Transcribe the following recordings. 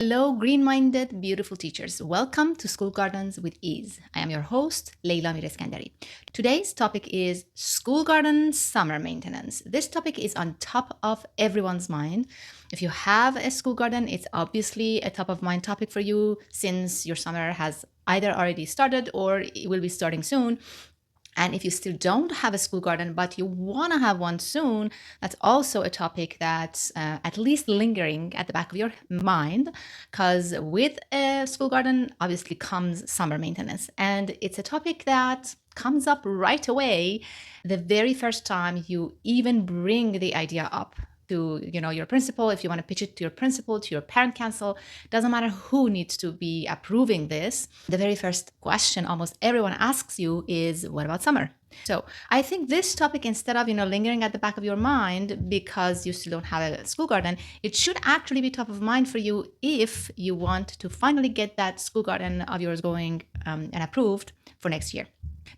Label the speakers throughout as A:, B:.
A: Hello, green-minded, beautiful teachers. Welcome to School Gardens with Ease. I am your host, Leila Mireskandari. Today's topic is school garden summer maintenance. This topic is on top of everyone's mind. If you have a school garden, it's obviously a top of mind topic for you since your summer has either already started or it will be starting soon. And if you still don't have a school garden, but you want to have one soon, that's also a topic that's at least lingering at the back of your mind. Because with a school garden, obviously comes summer maintenance. And it's a topic that comes up right away the very first time you even bring the idea up to your principal. If you want to pitch it to your principal, to your parent council, doesn't matter who needs to be approving this. The very first question almost everyone asks you is, what about summer? So I think this topic, instead of lingering at the back of your mind because you still don't have a school garden, it should actually be top of mind for you if you want to finally get that school garden of yours going and approved for next year.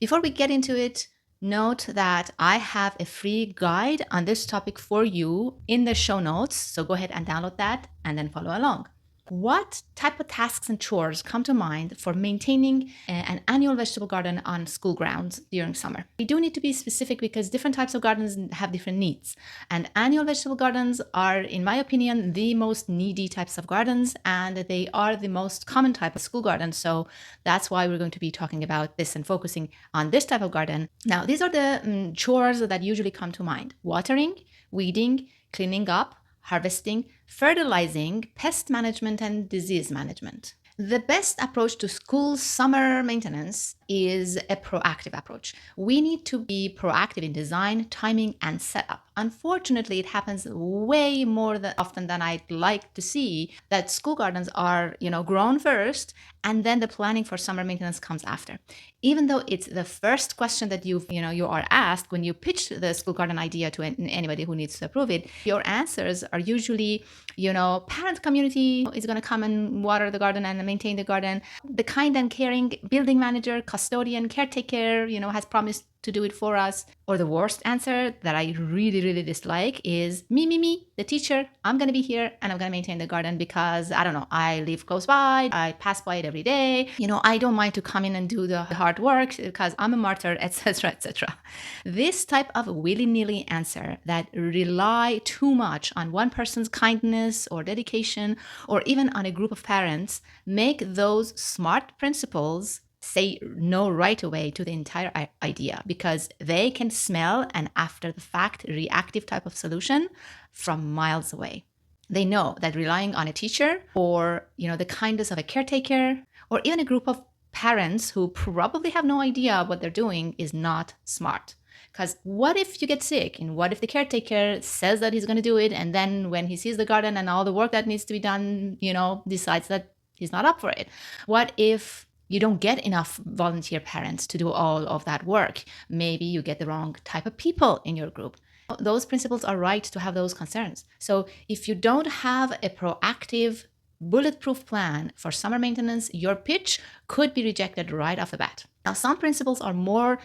A: Before we get into it, note that I have a free guide on this topic for you in the show notes. So go ahead and download that and then follow along. What type of tasks and chores come to mind for maintaining an annual vegetable garden on school grounds during summer? We do need to be specific because different types of gardens have different needs. And annual vegetable gardens are, in my opinion, the most needy types of gardens, and they are the most common type of school garden. So that's why we're going to be talking about this and focusing on this type of garden. Now, these are the chores that usually come to mind: watering, weeding, cleaning up, harvesting, fertilizing, pest management, and disease management. The best approach to school summer maintenance is a proactive approach. We need to be proactive in design, timing, and setup. Unfortunately, it happens way more often than I'd like to see that school gardens are, grown first and then the planning for summer maintenance comes after. Even though it's the first question that you are asked when you pitch the school garden idea to anybody who needs to approve it, your answers are usually, parent community is going to come and water the garden and maintain the garden. The kind and caring building manager, custodian, caretaker, has promised to do it for us. Or the worst answer that I really, really dislike is me, the teacher. I'm going to be here and I'm going to maintain the garden because, I don't know, I live close by, I pass by it every day. I don't mind to come in and do the hard work because I'm a martyr, etc., etc. This type of willy-nilly answer that rely too much on one person's kindness or dedication or even on a group of parents make those smart principals say no right away to the entire idea because they can smell an after the fact reactive type of solution from miles away. They know that relying on a teacher or the kindness of a caretaker or even a group of parents who probably have no idea what they're doing is not smart. Because what if you get sick, and what if the caretaker says that he's going to do it, and then when he sees the garden and all the work that needs to be done, decides that he's not up for it? What if you don't get enough volunteer parents to do all of that work? Maybe you get the wrong type of people in your group. Those principals are right to have those concerns. So if you don't have a proactive, bulletproof plan for summer maintenance, your pitch could be rejected right off the bat. Now, some principals are more,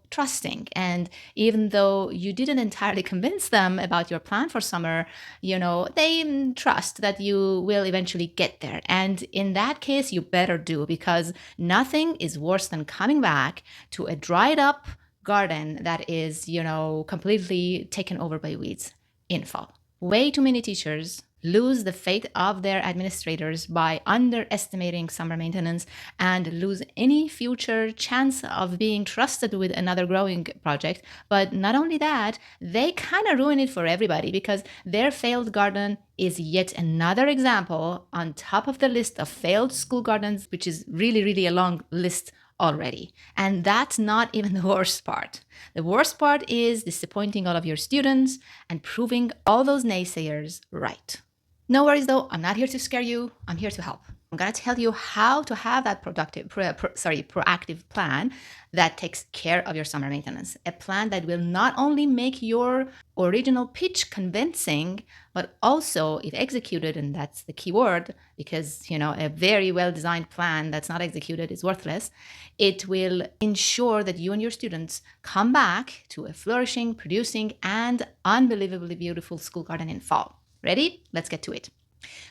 A: trusting. And even though you didn't entirely convince them about your plan for summer, they trust that you will eventually get there. And in that case, you better do, because nothing is worse than coming back to a dried up garden that is, completely taken over by weeds in fall. Way too many teachers lose the faith of their administrators by underestimating summer maintenance and lose any future chance of being trusted with another growing project. But not only that, they kind of ruin it for everybody because their failed garden is yet another example on top of the list of failed school gardens, which is really, really a long list already. And that's not even the worst part. The worst part is disappointing all of your students and proving all those naysayers right. No worries though, I'm not here to scare you, I'm here to help. I'm going to tell you how to have that proactive plan that takes care of your summer maintenance. A plan that will not only make your original pitch convincing, but also, if executed, and that's the key word, because a very well-designed plan that's not executed is worthless, it will ensure that you and your students come back to a flourishing, producing, and unbelievably beautiful school garden in fall. Ready? Let's get to it.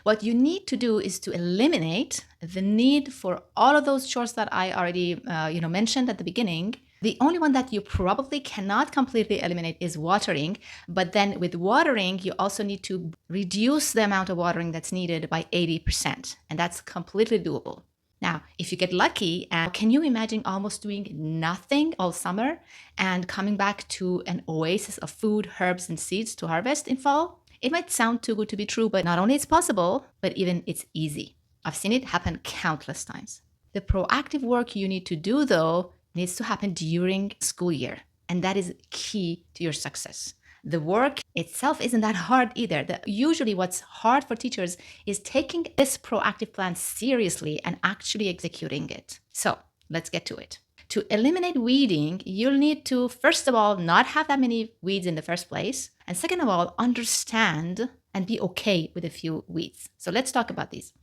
A: What you need to do is to eliminate the need for all of those chores that I already mentioned at the beginning. The only one that you probably cannot completely eliminate is watering. But then with watering, you also need to reduce the amount of watering that's needed by 80%. And that's completely doable. Now, if you get lucky, and can you imagine almost doing nothing all summer and coming back to an oasis of food, herbs, and seeds to harvest in fall? It might sound too good to be true, but not only it's possible, but even it's easy. I've seen it happen countless times. The proactive work you need to do, though, needs to happen during school year, and that is key to your success. The work itself isn't that hard either. Usually what's hard for teachers is taking this proactive plan seriously and actually executing it. So let's get to it. To eliminate weeding, you'll need to, first of all, not have that many weeds in the first place. And second of all, understand and be okay with a few weeds. So let's talk about these.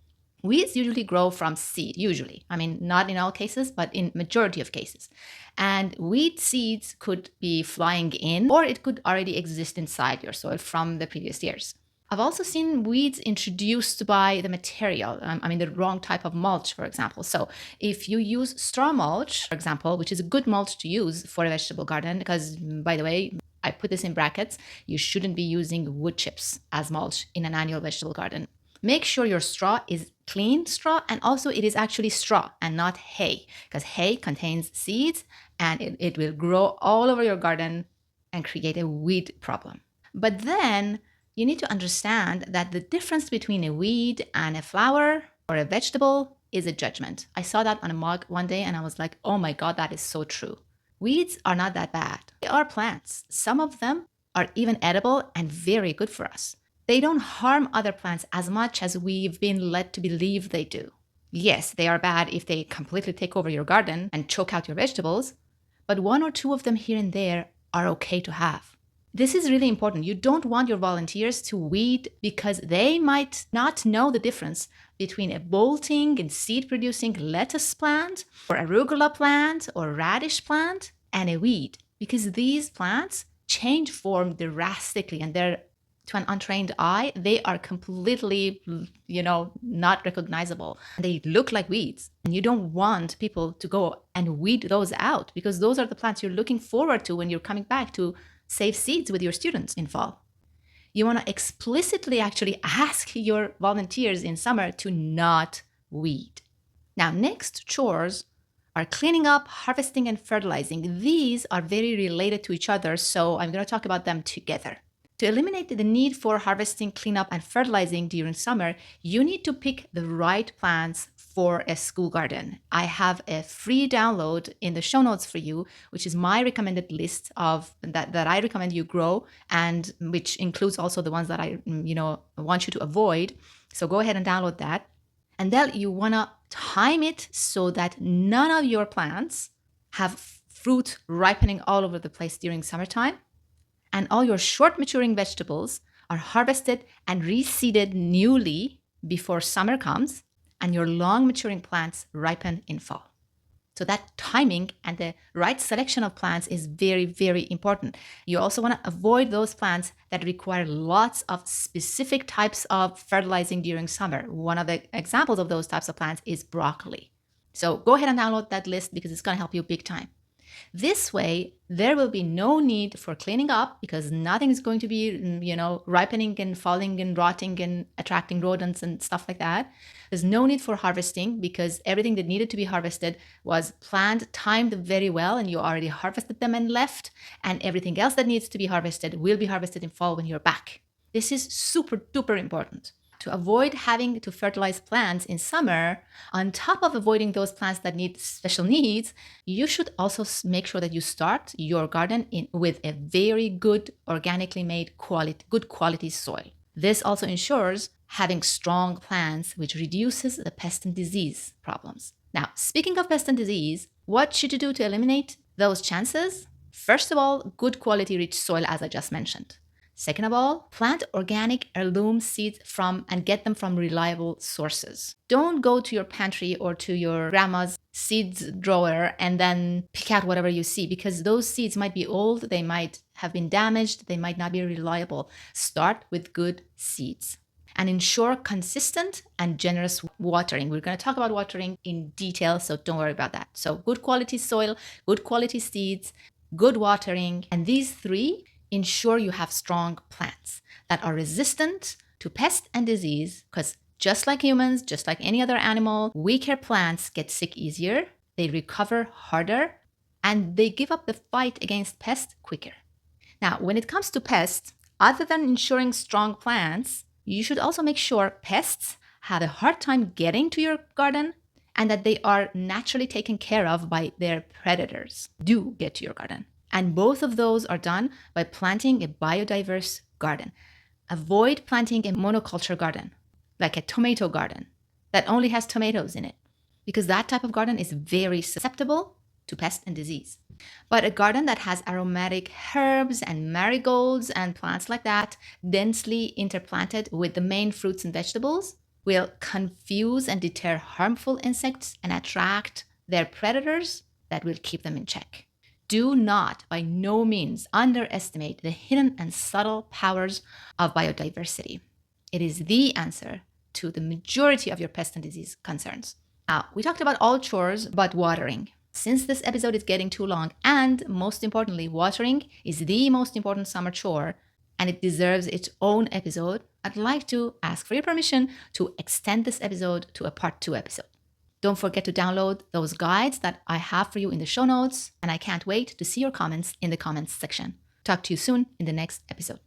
A: Weeds usually grow from seed, usually. I mean, not in all cases, but in majority of cases. And weed seeds could be flying in, or it could already exist inside your soil from the previous years. I've also seen weeds introduced by the material, the wrong type of mulch, for example. So if you use straw mulch, for example, which is a good mulch to use for a vegetable garden, because by the way, I put this in brackets, you shouldn't be using wood chips as mulch in an annual vegetable garden. Make sure your straw is clean straw, and also it is actually straw and not hay, because hay contains seeds and it will grow all over your garden and create a weed problem. But then you need to understand that the difference between a weed and a flower or a vegetable is a judgment. I saw that on a mug one day and I was like, oh my God, that is so true. Weeds are not that bad. They are plants. Some of them are even edible and very good for us. They don't harm other plants as much as we've been led to believe they do. Yes, they are bad if they completely take over your garden and choke out your vegetables, but one or two of them here and there are okay to have. This is really important. You don't want your volunteers to weed because they might not know the difference between a bolting and seed-producing lettuce plant or arugula plant or radish plant and a weed, because these plants change form drastically and they're, to an untrained eye, they are completely, not recognizable. They look like weeds. And you don't want people to go and weed those out because those are the plants you're looking forward to when you're coming back to save seeds with your students in fall. You want to explicitly actually ask your volunteers in summer to not weed. Now, next chores are cleaning up, harvesting, and fertilizing. These are very related to each other, so I'm going to talk about them together. To eliminate the need for harvesting, cleanup, and fertilizing during summer, you need to pick the right plants for a school garden. I have a free download in the show notes for you, which is my recommended list of that I recommend you grow, and which includes also the ones that I want you to avoid. So go ahead and download that. And then you want to time it so that none of your plants have fruit ripening all over the place during summertime. And all your short maturing vegetables are harvested and reseeded newly before summer comes, and your long maturing plants ripen in fall. So that timing and the right selection of plants is very, very important. You also want to avoid those plants that require lots of specific types of fertilizing during summer. One of the examples of those types of plants is broccoli. So go ahead and download that list because it's going to help you big time. This way, there will be no need for cleaning up because nothing is going to be, ripening and falling and rotting and attracting rodents and stuff like that. There's no need for harvesting because everything that needed to be harvested was planned, timed very well, and you already harvested them and left. And everything else that needs to be harvested will be harvested in fall when you're back. This is super duper important. To avoid having to fertilize plants in summer, on top of avoiding those plants that need special needs, you should also make sure that you start your garden with a very good, organically made good quality soil. This also ensures having strong plants, which reduces the pest and disease problems. Now, speaking of pest and disease, what should you do to eliminate those chances? First of all, good quality rich soil, as I just mentioned. Second of all, plant organic heirloom seeds and get them from reliable sources. Don't go to your pantry or to your grandma's seeds drawer and then pick out whatever you see because those seeds might be old, they might have been damaged, they might not be reliable. Start with good seeds. and ensure consistent and generous watering. We're going to talk about watering in detail, so don't worry about that. So good quality soil, good quality seeds, good watering, and these three ensure you have strong plants that are resistant to pest and disease, because just like humans, just like any other animal, weaker plants get sick easier, they recover harder, and they give up the fight against pests quicker. Now, when it comes to pests, other than ensuring strong plants, you should also make sure pests have a hard time getting to your garden and that they are naturally taken care of by their predators. Do get to your garden. And both of those are done by planting a biodiverse garden. Avoid planting a monoculture garden, like a tomato garden that only has tomatoes in it, because that type of garden is very susceptible to pest and disease. But a garden that has aromatic herbs and marigolds and plants like that, densely interplanted with the main fruits and vegetables, will confuse and deter harmful insects and attract their predators that will keep them in check. Do not, by no means, underestimate the hidden and subtle powers of biodiversity. It is the answer to the majority of your pest and disease concerns. Now, we talked about all chores but watering. Since this episode is getting too long, and most importantly, watering is the most important summer chore and it deserves its own episode, I'd like to ask for your permission to extend this episode to a part 2 episode. Don't forget to download those guides that I have for you in the show notes, and I can't wait to see your comments in the comments section. Talk to you soon in the next episode.